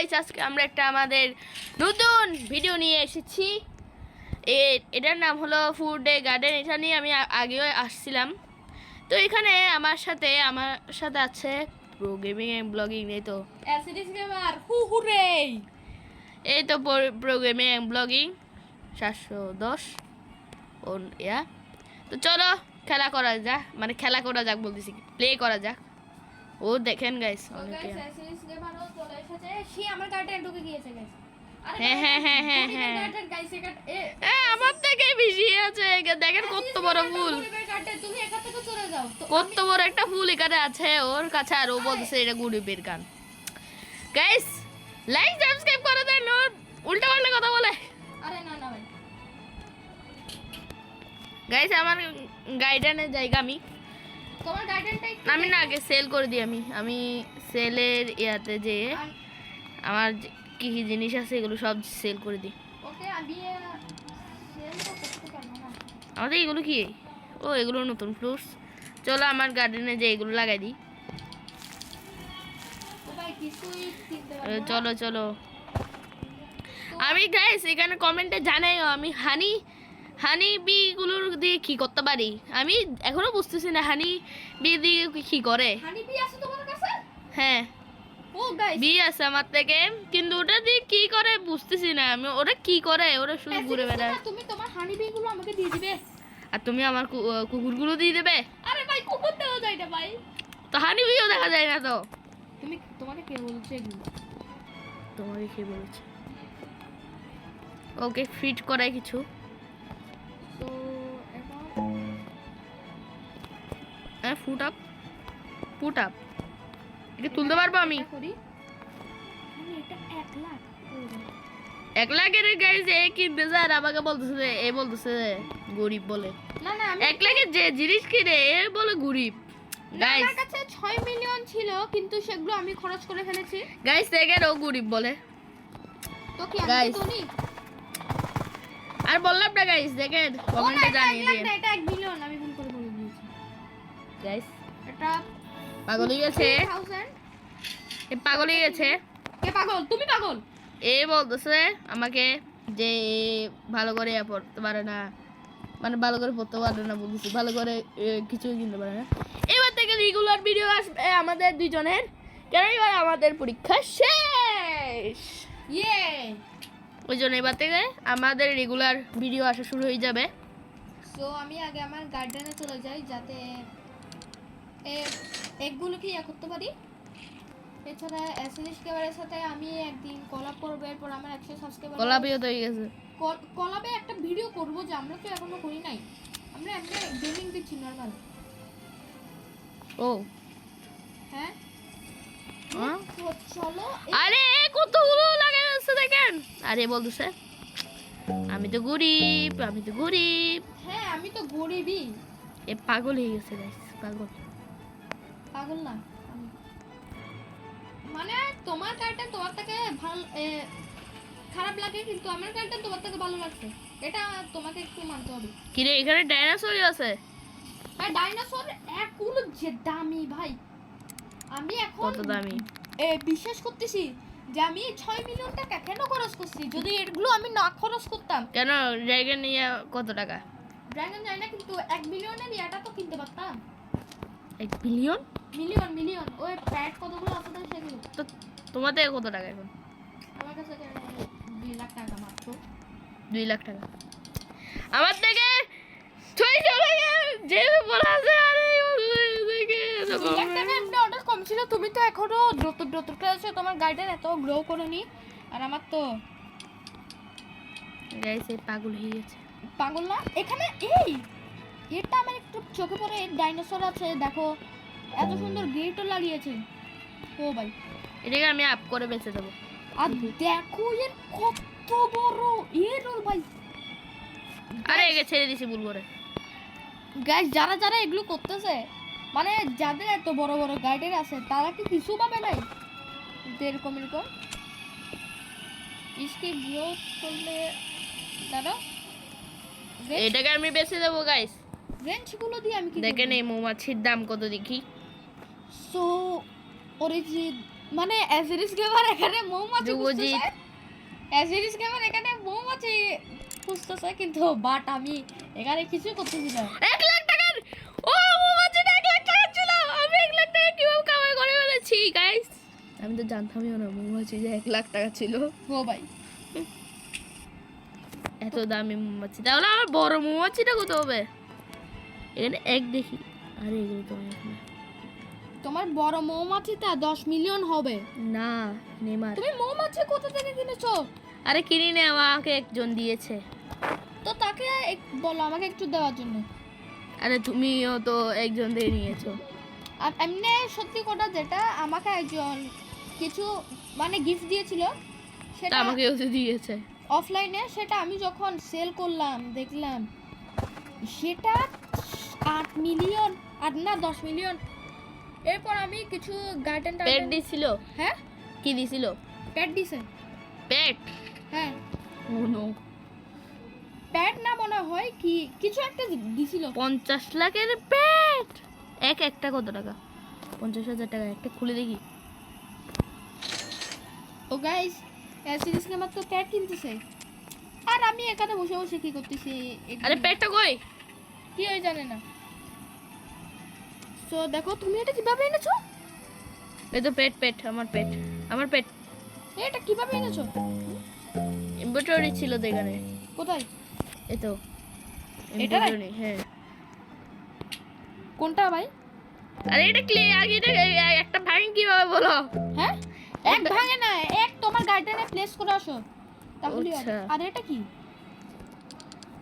Guys, আজকে আমরা একটা আমাদের নতুন ভিডিও নিয়ে এসেছি। এটার নাম হলো ফুড ডে গার্ডেন। এটা নিয়ে আমি আগেও আসছিলাম। তো এখানে আমার সাথে আছে প্রো গেমিং এন্ড ব্লগিং। এই তো প্রো গেমিং এন্ড ব্লগিং 710 তো চলো খেলা করা যাক বলতেছি, প্লে করা যাক। ও দেখেন গাইস, অনেকে আমার থেকে বেশি আছে। দেখেন কত বড় ফুল, কত বড় একটা ফুল এখানে আছে ওর কাছে, আর ও বলতেছে এটা গরিবের গান। গাইস লাইক সাবস্ক্রাইব করে দেন, ওর উল্টা পাল্টা কথা বলে। গাইস আমার গার্ডেনের জায়গা, আমি না আগে সেল করে দিই। আমি সেলের ইয়াতে যে আমার কি কি জিনিস আছে এগুলো সব সেল করে দিই। আমাদের এগুলো কি? ও এগুলো নতুন ফ্রুটস। চলো আমার গার্ডেনে যে এগুলো লাগাই দিই। চলো চলো। আমি গাইস এখানে কমেন্টে জানাইও আমি হানি বি গুলোর দিয়ে কি করতে পারি। আমি এখনো বুঝতেছি না হানি বি দিয়ে কি করে। হ্যাঁ বি আছে আমার থেকে, কিন্তু ওটা দিয়ে কি করে বুঝতেছি না আমি। ওরা কি করে? ওরা শুধু ঘুরে বেড়ায়। তুমি তোমার হানি বি গুলো আমাকে দিয়ে দিবে, আর তুমি আমার কুকুরগুলো দিয়ে দেবে। আরে ভাই কুকুর দেওয়া যায় না ভাই, তো হানি বিও দেখা যায় না। তো তোমাকে কে বলছে এগুলো? তোমাকে কে বলেছে? ওকে ফিট করাই কিছু। তো এখন পুট আপ এটা তুলতে পারবো আমি? করি এটা 1 লাখ 1 লাখের গাইস এ কিনতে যায় আর আমাকে বলতেছে গরিব বলে। না না, আমি 1 লাখের যে জিনিস কিনে এ বলে গরিব। গাইস আমার কাছে 6 মিলিয়ন ছিল, কিন্তু সেগুলো আমি খরচ করে ফেলেছি। গাইস দেখেন ও গরিব বলে। তো কি আমি তো নি? আর বললাম না গাইস, দেখেন কমেন্টে জানিয়ে দিন। এটা 1 বিলিয়ন আমি ভুল করে বলে দিয়েছি গাইস। এটা পাগল হয়ে গেছে, এ পাগল হয়ে গেছে। কে পাগল? তুমি পাগল। এ বলতেছে আমাকে যে ভালো করে পড়তে পারে না, মানে ভালো করে পড়তে পারে না বলতেছি, ভালো করে কিছুই কিনতে পারে না। এবার থেকে রেগুলার ভিডিও আসবে আমাদের দুজনের, কেন এবার আমাদের পরীক্ষা শেষ। ওই জন্য এবার থেকে আমাদের রেগুলার ভিডিও আসা শুরু হয়ে যাবে। সো আমি আগে আমার গার্ডেনে চলে যাই, যাতে এগুলোকে করতে পারি। এছাড়া এসএনএস কেবারের সাথে আমি একদিন কলাব করব, এরপর আমার 100 সাবস্ক্রাইবার কলাবিও তো হয়ে গেছে। কলাবে একটা ভিডিও করব, যে আমরা তো এখনো করি নাই, আমরা এমনি গেমিং দিচ্ছি নরমাল। ও হ্যাঁ তো চলো। আরে কতগুলো লাগাই আছে দেখেন। আরে বলতেছে আমি তো গরিব। হ্যাঁ আমি তো গরিবই। এ পাগল হয়ে গেছে গাইস, পাগল না মানে তোমার গার্ডেন তোমার থেকে ভালো খারাপ লাগে, কিন্তু আমার গার্ডেন তোমার থেকে ভালো লাগছে, এটা তোমাকে একটু মানতে হবে। কি রে এখানে ডাইনোসর আছে? হ্যাঁ ডাইনোসর এগুলো যে দামি ভাই, আমি এখন কত দামি বিশ্বাস করতেছি যে আমি 6 মিলিয়ন টাকা কেন খরচ করছি। যদি এগুলো আমি না খরচ করতাম, কেন ড্রাগন নিয়ে কত টাকা? ড্রাগন যায় না, কিন্তু 1 বিলিয়নের এটা তো কিনতে পারতাম। 1 বিলিয়ন মিলিয়ন ওই প্যাড কতগুলো আছে সেগুলো। তো তোমাদের কত টাকা এখন? আমার কাছে 2 লাখ টাকা মাত্র। 2 লাখ টাকা আমার থেকে ছয় চলে যে বলা আছে। আরে দেখে 2 লাখ টাকা এমনি অর্ডার কম ছিল। তুমি তো এখনো দ্রুত ক্লাসে তোমার গার্ডেন এত গ্রো করনি, আর আমার তো গাইস এই পাগল হয়ে গেছে। পাগল না, এখানে এটা আমার একটু চোখে পড়ে। ডাইনোসর আছে দেখো, এত সুন্দর গেটও লাগিয়েছে। ও ভাই এটাকে আমি আপ করে বেচে দেবো। আর দেখো এর কত বড় এর ভাই। আরে একে ছেড়ে দিছি ভুল করে। গাইস যারা এগুলো করতেছে, মানে যাদের এত বড় বড় গার্ডেন আছে, তারা কি কিছু পাবে নাই? এরকম इसके গ্রোথ করলে দাদা এটাকে আমি বেচে দেবো গাইস। রেঞ্জগুলো দিয়ে আমি কি দেখেন এই মৌমাছির দাম কত দেখি। সো ওরে যে মানে অ্যাসিরিস গেমার এখানে মৌমাছি যুবজিৎ। খুঁজতেছে। অ্যাসিরিস গেমার এখানে মৌমাছি খুঁজতেছে, কিন্তু বাট আমি এখানে কিছু করতেছি না। 1 লাখ টাকার ও মৌমাছিটা 1 লাখ টাকা ছিল। আমি 1 লাখ টাকা কিভাবে কামাই করে ফেলেছি গাইস। আমি তো জানতামই না মৌমাছি যে 1 লাখ টাকা ছিল। ও ভাই, এত দামি মৌমাছি, তাহলে আমার বড় মৌমাছিটা কত হবে? এখানে এক দেখি। আরে এগুলো তো অনেক না। তোমার বড় মৌমাছিটা 10 মিলিয়ন হবে। না নেমার। তুমি মৌমাছি কোথা থেকে কিনেছো? আরে কিনি নে, আমাকে একজন দিয়েছে। তো তাকে বলো আমাকে একটু দেওয়ার জন্য। আরে তুমিও তো একজন দিয়ে নিয়েছো। আর এমনি সত্যি কথা যেটা আমাকে একজন কিছু মানে গিফট দিয়েছিল, তা সেটা আমাকেও তো দিয়েছে। অফলাইনে, সেটা আমি যখন সেল করলাম দেখলাম সেটা 8 মিলিয়ন, আর না 10 মিলিয়ন। এরপর আমি কিছু গার্ডেন পেট দিছিল? হ্যাঁ, কি দিছিল? প্যাড দিছে। পেট? হ্যাঁ, ও নো। প্যাড না মনে হয় কি কিছু একটা দিছিল। 50 লাখের পেট? একটা কত টাকা? 50,000 টাকা। একটা খুলে দেখি। ও গাইস, সিরিজ গেমার তো প্যাড কিনতেছে, আর আমি এখানে বসে বসে কি করতেছি? আরে পেটটা কই? কি হয় জানে না। তো দেখো তুমি এটা কিভাবে এনেছো? এই তো পেট, পেট, আমার পেট, আমার পেট। এটা কিভাবে এনেছো? ইনভেন্টরি ছিল তো এখানে। কোথায়? এই তো এটা? inventory, হ্যাঁ। কোনটা ভাই? আরে এটা আগে এটা একটা ভাঙি কিভাবে বলো? হ্যাঁ, এক ভাঙে না, এক তোমার গার্ডেনে প্লেস করে আসো তাহলে হবে। আচ্ছা। আর এটা কি?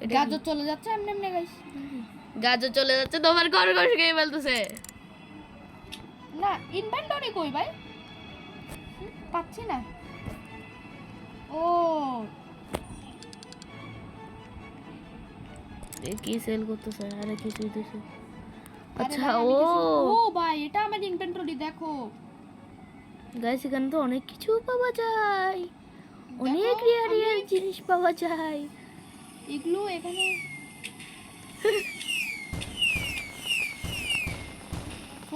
এটা গাজর চলে যাচ্ছে এমনি এমনি গাইস। গাজর চলে যাচ্ছে, তোমার ঘর ঘর খেয়ে ফেলতেছে। না ইনভেন্টরি কই ভাই? পাচ্ছি না। ও এ কি সেল করতেছে? আরে কিছুই তো sell- আরে আচ্ছা ভাই, আমি ও কিছু- ও ভাই এটা আমার ইনভেন্টরি দেখো। গাইস, এখানে তো অনেক কিছু পাওয়া যায়, অনেক দেখো, রিয়ার আমি- জিনিস পাওয়া যায়। এগুলো এখানে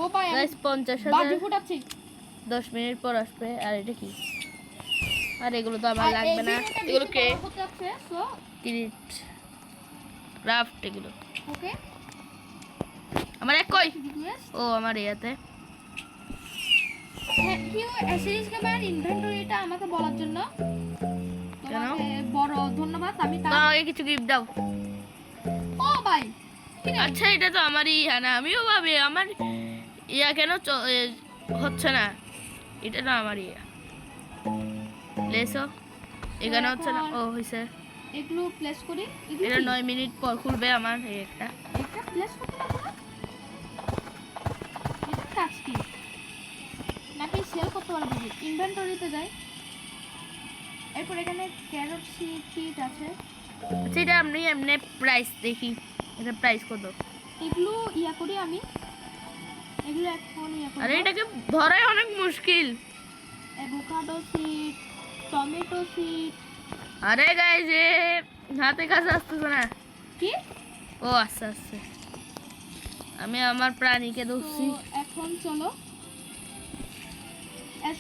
ও ভাই আমি গাইস 50,000 বাজি ফুটাচ্ছি। 10 মিনিট পর আসবে। আর এটা কি? আর এগুলো তো আমার আর এই লাগবে না। ভিডিওটা এগুলো বেশি কে? বড় হতে যাচ্ছে, সো ক্রিট ক্রাফট এগুলো। ওকে আমার এক কই? রিকোয়েস্ট ও আমার ইয়াতে। থ্যাংক ইউ এসএস গেমার ইনভেন্টরিটা আমাকে বলার জন্য। কেন? তোমাকে বড় ধন্যবাদ। আমি তো আমাকে কিছু গিফট দাও। ও ভাই ঠিক আছে। আচ্ছা এটা তো আমারই ইয়া না, আমিও ভাবি আমার ইয়া কেন হচ্ছে না। এটা না আমার ইয়া। লেসো এখানে হচ্ছে না। ও হইছে। এগুলো প্লেস করি। এগুলো এটা কি? 9 মিনিট পর খুলবে আমার এই একটা। এটা প্লেস করতে পারবো না? এটা কাজ কি? নাকি সেল করতে পারবো? ইনভেন্টরিতে যাই। এরপর এখানে ক্যারট সিড আছে। আচ্ছা এটা আপনি এমনি প্রাইস দেখি, এটা প্রাইস কত? এগুলো ইয়া করি আমি। এগুলো এখন ইয়া করি। আরে এটাকে ধরাই অনেক মুশকিল। Avocado seed, tomato seed. আরে গাইস এ হাতে কাছে আসতেছে না। কি? ও আস্তে আস্তে আমি আমার প্রাণীকে তো ধরছি। এখন চলো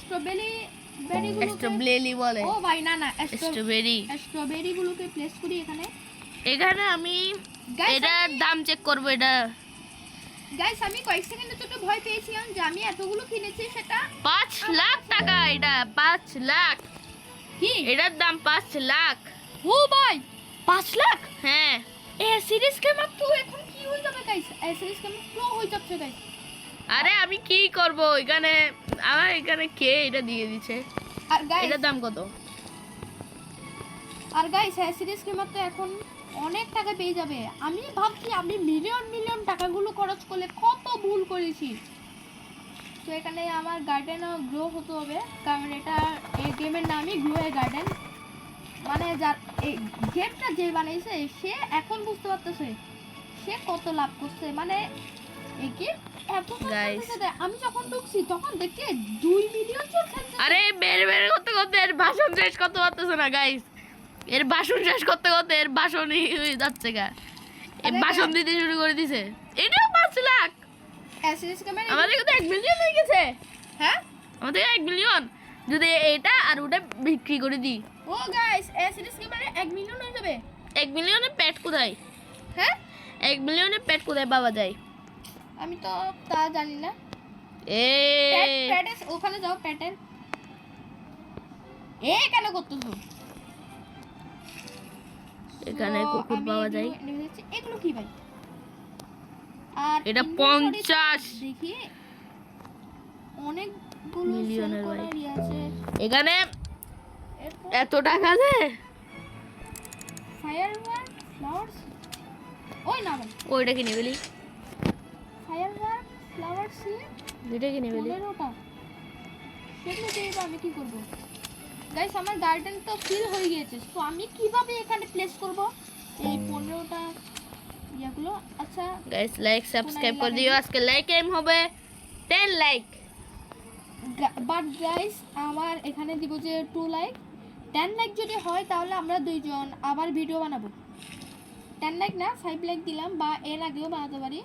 স্ট্রবেরি বেরিগুলোকে স্ট্রবেরি বলে। ও ভাই না না স্ট্রবেরি। স্ট্রবেরি গুলোকে প্লেস করি এখানে। এখানে আমি Guys, এটার দাম চেক করব। এটা গাইস আমি কয়েক সেকেন্ডের জন্য ভয় পেয়েছিলাম যে আমি এতগুলো কিনেছি সেটা 5 লাখ টাকা। এটা 5 লাখ। কি? এটার দাম 5 লাখ। ও ভাই 5 লাখ? হ্যাঁ এ সিরিজ গেমার তো এখন কি হয়ে যাবে গাইস? এ সিরিজ গেমার প্রো হয়ে যাচ্ছে গাইস। আরে আমি কি করব এখানে? আমার এখানে কে এটা দিয়ে দিছে? আর গাইস এটার দাম কত? এ সিরিজ গেমার তো এখন অনেক টাকা পেয়ে যাবে। আমি ভাবছি আমি মিলিয়ন মিলিয়ন টাকাগুলো খরচ করলে কত ভুল করেছি। তো এখানে আমার গার্ডেনও গ্রো হতে হবে, কারণ এটা এই গেমের নামই গ্রো এ গার্ডেন। মানে যার এই গেমটা যে বানাইছে সে এখন বুঝতে পারতেছে সে কত লাভ করছে। মানে এই গেম এত Guys. পয়সা দেয়। আমি যখন ঢুকছি তখন দেখি 2 মিলিয়ন চোর খেলছে। আরে বের বের করতে করতে এর ভাষণ শেষ করতে পারতেছে না গাইস। এর ভাষণ শেষ করতে করতে এর ভাষণই হয়ে যাচ্ছে গা। এই আরে ভাষণ guys. দিতে শুরু করে দিছে। এটাও 5 লাখ। এসএস গেমের আমাদের কত 1 মিলিয়ন হয়ে গেছে। হ্যাঁ আমাদের 1 মিলিয়ন যদি এটা আর ওটা বিক্রি করে দিই। ও গাইস সিরিজ গেমারে 1 মিলিয়ন হয়ে যাবে। 1 মিলিয়নের পেট কোথায়? হ্যাঁ 1 মিলিয়নের পেট কোথায় পাওয়া যায়? আমি তো তা জানি না। এ প্যাটের ওখানে যাও প্যাটের। কেন করতেছো? এখানে কুকুর পাওয়া যায়। এগুলো কি ভাই? আর এটা 50 দেখি অনেকগুলো মিলিয়নের ভাই। করারই আছে। এখানে এরপর এত টাকা আছে। ফায়ারওয়ার্ক ফ্লাওয়ার্স ওই না ভাই ওইটা কিনে ফেলি। ফায়ারওয়ার্ক ফ্লাওয়ার সিড দুইটা কিনে ফেলি। 15টা সেগুলো দিয়ে আমি কি করব? গাইস আমার গার্ডেন তো ফিল হয়ে গিয়েছে, তো আমি কিভাবে এখানে প্লেস করব এই 15টা ইয়াগুলো? আচ্ছা গাইস লাইক সাবস্ক্রাইব করে দিও। আজকে লাইক এম হবে 10 লাইক। বাট গাইস আমার এখানে দিব যে 2 লাইক। 10 লাইক যদি হয় তাহলে আমরা দুইজন আবার ভিডিও বানাবো। 10 লাইক না 5 লাইক দিলাম বা এর আগেও বানাতে পারি,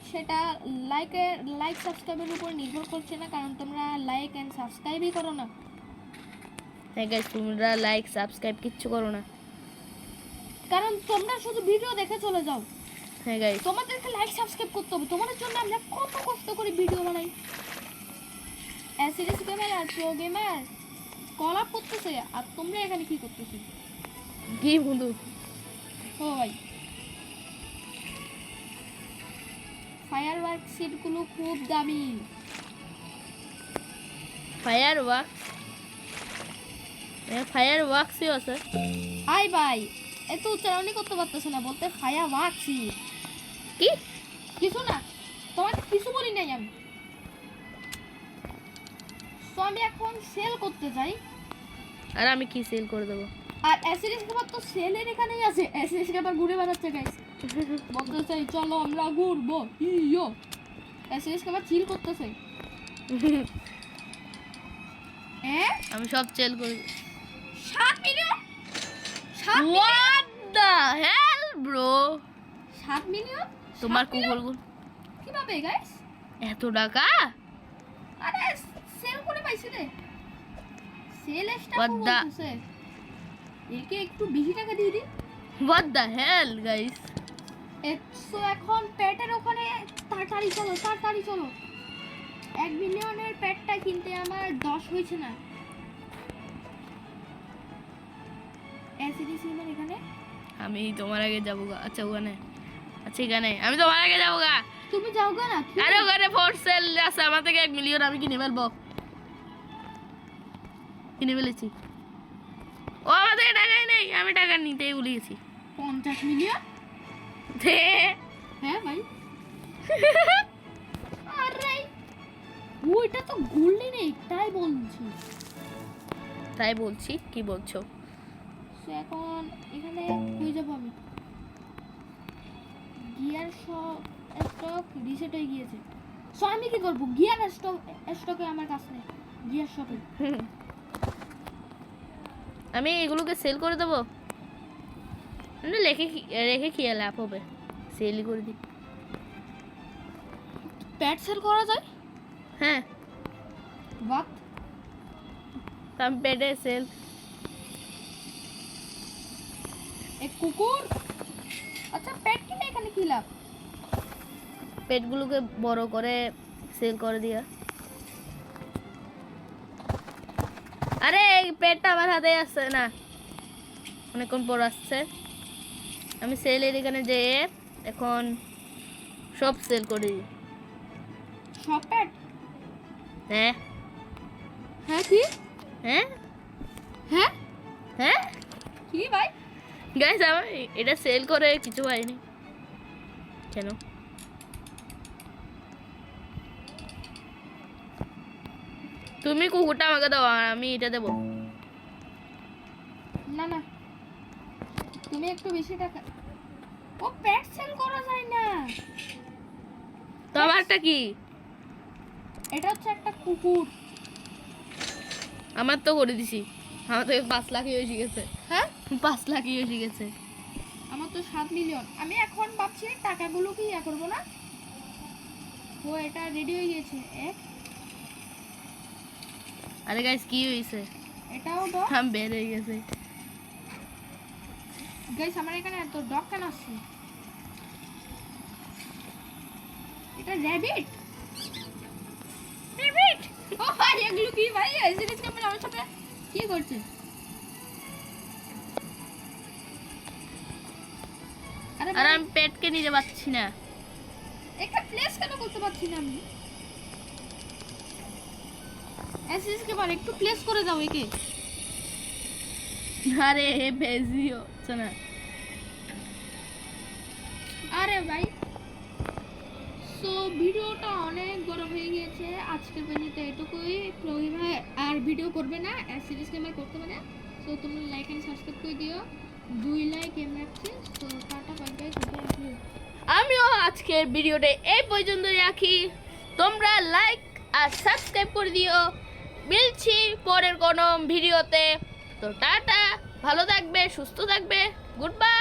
সেটা লাইক সাবস্ক্রাইবের উপর নির্ভর করছে না, কারণ তোমরা লাইক এন্ড সাবস্ক্রাইবই করো না। হ্যাঁ গাইস তোমরা লাইক সাবস্ক্রাইব কিচ্ছু করো না, কারণ তোমরা শুধু ভিডিও দেখে চলে যাও। হ্যাঁ গাইস তোমাদেরকে লাইক সাবস্ক্রাইব করতে হবে, তোমাদের জন্য আমরা কত কষ্ট করে ভিডিও বানাই। সিরিজ গেমার আর প্রো গেমার কলাপ করতেছে, আর তোমরা এখানে কি করতেছো? কি বন্ধু? ও ভাই ফায়ারওয়ার্ক সিটগুলো খুব দামি। ফায়ারওয়ার্কসই আছে। আই ভাই এত উচ্চারণই করতে পারতেছে না, বলতে ফায়ারওয়ার্ক সিট কি? কিছু না, তোমাকে কিছু বলি নাই আমি। তো আমি এখন সেল করতে যাই। আর আমি কি সেল করে দেবো? আর অ্যাসিরিস খাবার তো সেলের এখানেই আছে। অ্যাসিরিস খাবার ঘুরে বেড়াচ্ছে গাইস, বলতে চাই চলো আমরা ঘুরবো। ইয়ো অ্যাসিরিস খাবার চিল করতেছে। আমি সব সেল করে 7 million. What the hell bro? 7 million তোমার কুকুরগুলো কিভাবে গাইস? এত টাকা? আরে সেল করে পাইছে রে, সেল স্টাফ What the- বলতেছে একে একটু বেশি টাকা দিয়ে দি। What the hell guys? So এখন প্যাটের ওখানে তাড়াতাড়ি চলো 1 মিলিয়নের প্যাটটা কিনতে আমার 10 হয়েছে না। অ্যাসিডিস ইমের এখানে আমি তোমার আগে যাবো গা। আচ্ছা ওখানে, আচ্ছা এখানে আমি তোমার আগে যাবো গা। তুমি যাও গো না। আরে ওখানে ফোর সেল আছে, আমার থেকে 1 মিলিয়ন আমি কিনে ফেলবো। কিনে ফেলেছি। ও আমার থেকে টাকাই নেই, আমি টাকা নিতেই ভুলে গেছি। 50 মিলিয়ন? হ্যাঁ ভাই। আরে ওইটা তো গোল্ডেন নেই, তাই বলছি। কি বলছো? সো এখন এখানে হয়ে যাবো আমি। গিয়ার স্টক রিসেট হয়ে গিয়েছে। সো আমি কি করব? গিয়ার স্টকে আমার কাছে নেই, গিয়ার শপে। আমি এগুলোকে সেল করে দেবো না, রেখে কি লাভ হবে? সেলই করে দিই। প্যাট সেল করা যায়? হ্যাঁ বাট আমি পেটে সেল। এক কুকুর। আচ্ছা প্যাট কিনে এখানে কি লাভ? পেটগুলোকে বড় করে সেল করে দিয়া। আরে এই পেটটা আমার হাতে আসছে না, অনেকক্ষণ পর আসছে। আমি সেলের এখানে যেয়ে এখন সব সেল করে দিই। সব প্যাট? হ্যাঁ হ্যাঁ কি? হ্যাঁ হ্যাঁ হ্যাঁ কি ভাই? গাইস আমার এটা সেল করে কিছু হয়নি কেন? তুমি কুকুরটা আমাকে দাও আর আমি এটা দেবো। না না তুমি একটু বেশি টাকা। ও প্যাট সেল করা যায় না। তো আমারটা কি? এটা হচ্ছে একটা কুকুর। আমার তো করে দিছি, আমার তো 5 লাখই এসে গেছে। হ্যাঁ 5 লাখই এসে গেছে। আমার তো 7 মিলিয়ন। আমি এখন ভাবছি টাকাগুলো কি ইয়া করবো না। ও এটা রেডি হয়ে গেছে। আরে গাইস কি হইছে? এটাও ডগ। বের হয়ে গেছে। গাইস আমার এখানে এত ডগ কেন আসছে? এটা র‍্যাবিট। র‍্যাবিট। ও ভাই এগুলো কি ভাই? এসিরিস কেমন আমার সাথে কি করছে? আরে আর ভাই, আমি পেটকে নিতে পারছি না। একটা প্লেস কেন করতে পারছি না আমি? এসিরিস কে বার একটু প্লেস করে দাও একে। আরে বেজি হচ্ছে না। আরে ভাই, সো ভিডিওটা অনেক বড় হয়ে গিয়েছে, আজকের ভিডিওতে এটুকুই। প্রবীর ভাই আর ভিডিও করবে না, সিরিজ কেমন করতে পারে। সো তোমরা লাইক এন্ড সাবস্ক্রাইব করে দিও। 2 লাইক এম রাখছি। So tata bye bye, good bye. আমিও আজকের ভিডিওটা এই পর্যন্ত রাখি। তোমরা লাইক আর সাবস্ক্রাইব করে দিও। মিলছি পরের কোনো ভিডিওতে। তো টাটা, ভালো থাকবে, সুস্থ থাকবে, গুড বাই।